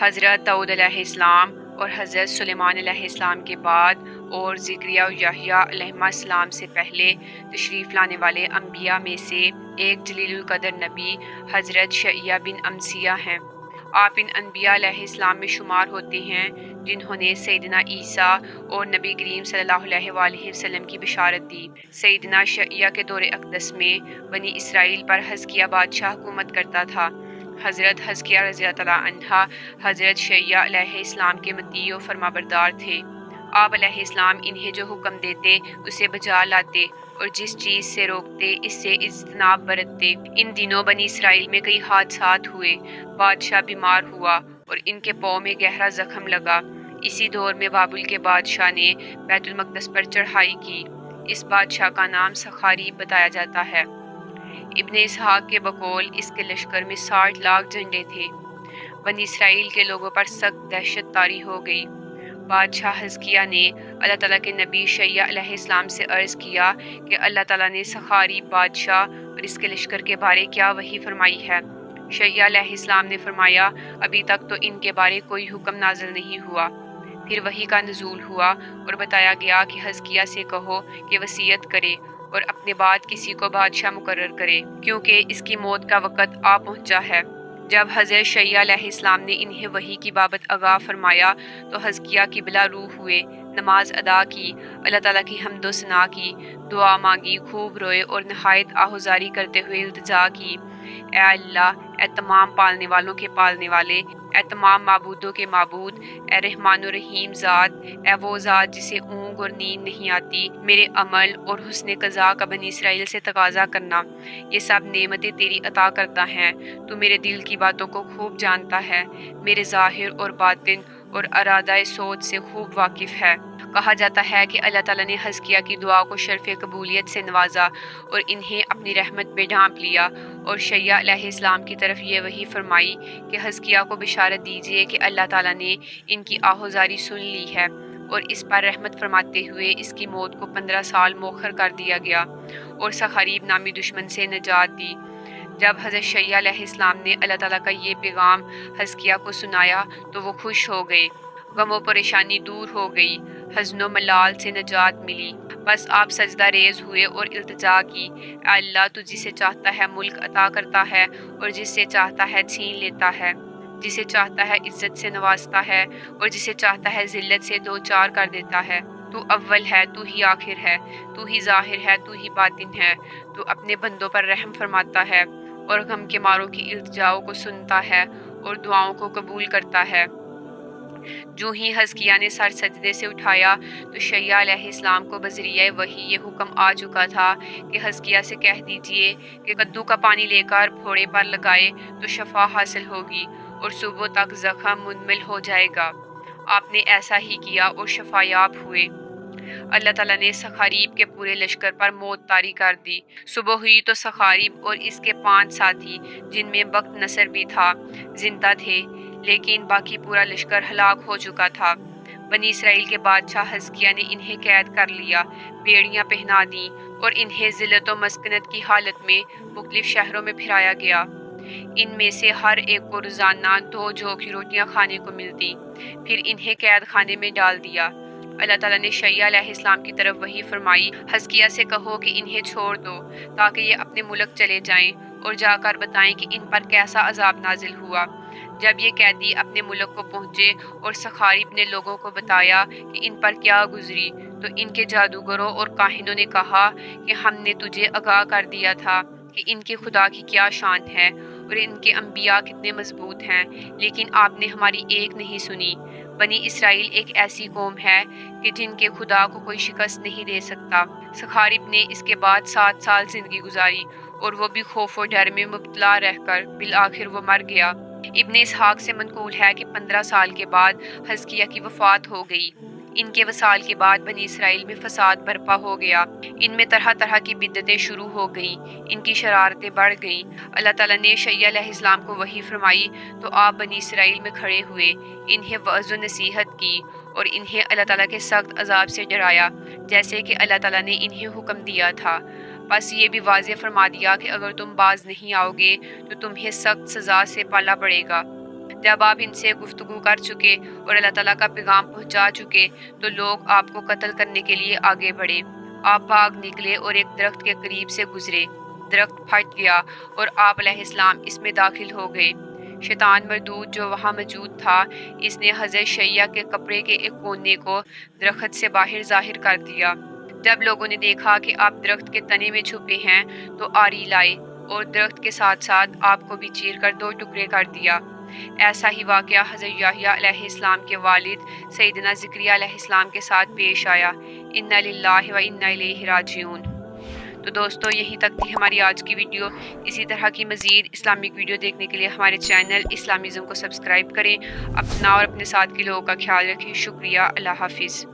حضرت داؤد علیہ السلام اور حضرت سلیمان علیہ السلام کے بعد اور زکریا و یحییٰ علیہ السلام سے پہلے تشریف لانے والے انبیاء میں سے ایک جلیل القدر نبی حضرت شعیہ بن امسیہ ہیں۔ آپ ان انبیاء علیہ السلام میں شمار ہوتے ہیں جنہوں نے سیدنا عیسیٰ اور نبی کریم صلی اللہ علیہ وآلہ وسلم کی بشارت دی۔ سیدنا شعیہ کے دور اقدس میں بنی اسرائیل پر حزقیہ بادشاہ حکومت کرتا تھا۔ حضرت حزقیہ رضی اللہ عنہ حضرت شعیہ علیہ السلام کے مطیع و فرمانبردار تھے۔ آپ علیہ السلام انہیں جو حکم دیتے اسے بجا لاتے اور جس چیز سے روکتے اس سے اجتناب برتتے۔ ان دنوں بنی اسرائیل میں کئی حادثات ہوئے، بادشاہ بیمار ہوا اور ان کے پاؤں میں گہرا زخم لگا۔ اسی دور میں بابل کے بادشاہ نے بیت المقدس پر چڑھائی کی۔ اس بادشاہ کا نام سنخاریب بتایا جاتا ہے۔ ابن اسحاق کے بقول اس کے لشکر میں 60 لاکھ جھنڈے تھے۔ بنی اسرائیل کے لوگوں پر سخت دہشت طاری ہو گئی۔ بادشاہ حزقیہ نے اللہ تعالیٰ کے نبی شعیہ علیہ السلام سے عرض کیا کہ اللہ تعالیٰ نے سنخاریب بادشاہ اور اس کے لشکر کے بارے کیا وحی فرمائی ہے؟ شعیہ علیہ السلام نے فرمایا، ابھی تک تو ان کے بارے کوئی حکم نازل نہیں ہوا۔ پھر وحی کا نزول ہوا اور بتایا گیا کہ حزقیہ سے کہو کہ وصیت کرے اور اپنے بعد کسی کو بادشاہ مقرر کرے، کیونکہ اس کی موت کا وقت آ پہنچا ہے۔ جب حضرت شعیہ علیہ السلام نے انہیں وحی کی بابت آگاہ فرمایا تو حزقیہ قبلہ روح ہوئے، نماز ادا کی، اللہ تعالیٰ کی حمد و ثنا کی، دعا مانگی، خوب روئے اور نہایت آہوزاری کرتے ہوئے التجا کی، اے اللہ، اے تمام پالنے والوں کے پالنے والے، اے تمام معبودوں کے معبود، اے رحمان و رحیم ذات، اے وہ ذات جسے اونگ اور نیند نہیں آتی، میرے عمل اور حسن قضا کا بنی اسرائیل سے تقاضا کرنا۔ یہ سب نعمتیں تیری عطا کرتا ہیں، تو میرے دل کی باتوں کو خوب جانتا ہے، میرے ظاہر اور باطن اور ارادہ سوچ سے خوب واقف ہے۔ کہا جاتا ہے کہ اللہ تعالیٰ نے حزقیہ کی دعا کو شرف قبولیت سے نوازا اور انہیں اپنی رحمت پہ ڈھانپ لیا، اور شعیہ علیہ السلام کی طرف یہ وحی فرمائی کہ حزقیہ کو بشارت دیجیے کہ اللہ تعالیٰ نے ان کی آہوزاری سن لی ہے اور اس پر رحمت فرماتے ہوئے اس کی موت کو 15 سال مؤخر کر دیا گیا اور سنخاریب نامی دشمن سے نجات دی۔ جب حضرت شعیہ علیہ السلام نے اللہ تعالیٰ کا یہ پیغام حزقیہ کو سنایا تو وہ خوش ہو گئے، غم و پریشانی دور ہو گئی، حزن و ملال سے نجات ملی۔ بس آپ سجدہ ریز ہوئے اور التجا کی، اے اللہ، تو جسے چاہتا ہے ملک عطا کرتا ہے اور جس سے چاہتا ہے چھین لیتا ہے، جسے چاہتا ہے عزت سے نوازتا ہے اور جسے چاہتا ہے ذلت سے دو چار کر دیتا ہے۔ تو اول ہے، تو ہی آخر ہے، تو ہی ظاہر ہے، تو ہی باطن ہے، تو اپنے بندوں پر رحم فرماتا ہے اور غم کے ماروں کی التجاؤں کو سنتا ہے اور دعاؤں کو قبول کرتا ہے۔ جو ہی حزقیہ نے سر سجدے سے اٹھایا تو شعیہ علیہ السلام کو بذریعہ وحی یہ حکم آ چکا تھا کہ حزقیہ سے کہہ دیجئے کہ کدو کا پانی لے کر پھوڑے پر لگائے تو شفا حاصل ہوگی اور صبح تک زخم منمل ہو جائے گا۔ آپ نے ایسا ہی کیا اور شفا یاب ہوئے۔ اللہ تعالیٰ نے سنخاریب کے پورے لشکر پر موت طاری کر دی۔ صبح ہوئی تو سنخاریب اور اس کے 5 ساتھی، جن میں بخت نصر بھی تھا، زندہ تھے، لیکن باقی پورا لشکر ہلاک ہو چکا تھا۔ بنی اسرائیل کے بادشاہ حزقیہ نے انہیں قید کر لیا، بیڑیاں پہنا دیں اور انہیں ذلت و مسکنت کی حالت میں مختلف شہروں میں پھرایا گیا۔ ان میں سے ہر ایک کو روزانہ 2 جو کی روٹیاں کھانے کو ملتی، پھر انہیں قید خانے میں ڈال دیا۔ اللہ تعالیٰ نے شعیہ علیہ السلام کی طرف وحی فرمائی، حزقیہ سے کہو کہ انہیں چھوڑ دو تاکہ یہ اپنے ملک چلے جائیں اور جا کر بتائیں کہ ان پر کیسا عذاب نازل ہوا۔ جب یہ قیدی اپنے ملک کو پہنچے اور سنخاریب نے لوگوں کو بتایا کہ ان پر کیا گزری، تو ان کے جادوگروں اور کاہنوں نے کہا کہ ہم نے تجھے آگاہ کر دیا تھا کہ ان کے خدا کی کیا شان ہے اور ان کے انبیاء کتنے مضبوط ہیں، لیکن آپ نے ہماری ایک نہیں سنی۔ بنی اسرائیل ایک ایسی قوم ہے کہ جن کے خدا کو کوئی شکست نہیں دے سکتا۔ سنخاریب نے اس کے بعد 7 سال زندگی گزاری اور وہ بھی خوف و ڈر میں مبتلا رہ کر بالآخر وہ مر گیا۔ ابن اسحاق سے منقول ہے کہ 15 سال کے بعد حزقیہ کی وفات ہو گئی۔ ان کے وصال کے بعد بنی اسرائیل میں فساد برپا ہو گیا، ان میں طرح طرح کی بدعتیں شروع ہو گئیں، ان کی شرارتیں بڑھ گئیں۔ اللہ تعالیٰ نے شعیہ علیہ السلام کو وحی فرمائی تو آپ بنی اسرائیل میں کھڑے ہوئے، انہیں وعظ و نصیحت کی اور انہیں اللہ تعالیٰ کے سخت عذاب سے ڈرایا، جیسے کہ اللہ تعالیٰ نے انہیں حکم دیا تھا۔ بس یہ بھی واضح فرما دیا کہ اگر تم باز نہیں آؤ گے تو تمہیں سخت سزا سے پالا پڑے گا۔ جب آپ ان سے گفتگو کر چکے اور اللہ تعالیٰ کا پیغام پہنچا چکے تو لوگ آپ کو قتل کرنے کے لیے آگے بڑھے۔ آپ بھاگ نکلے اور ایک درخت کے قریب سے گزرے۔ درخت پھٹ گیا اور آپ علیہ السلام اس میں داخل ہو گئے۔ شیطان مردود جو وہاں موجود تھا، اس نے حضرت شیعہ کے کپڑے کے ایک کونے کو درخت سے باہر ظاہر کر دیا۔ جب لوگوں نے دیکھا کہ آپ درخت کے تنے میں چھپے ہیں تو آری لائے اور درخت کے ساتھ ساتھ آپ کو بھی چیر کر 2 ٹکڑے کر دیا۔ ایسا ہی واقعہ حضرت یحییٰ علیہ السلام کے والد سیدنا زکریا علیہ السلام کے ساتھ پیش آیا۔ انا للہ و انا الیہ راجعون۔ تو دوستو، یہیں تک تھی ہماری آج کی ویڈیو۔ اسی طرح کی مزید اسلامک ویڈیو دیکھنے کے لیے ہمارے چینل اسلامزم کو سبسکرائب کریں۔ اپنا اور اپنے ساتھ کے لوگوں کا خیال رکھیں۔ شکریہ۔ اللہ حافظ۔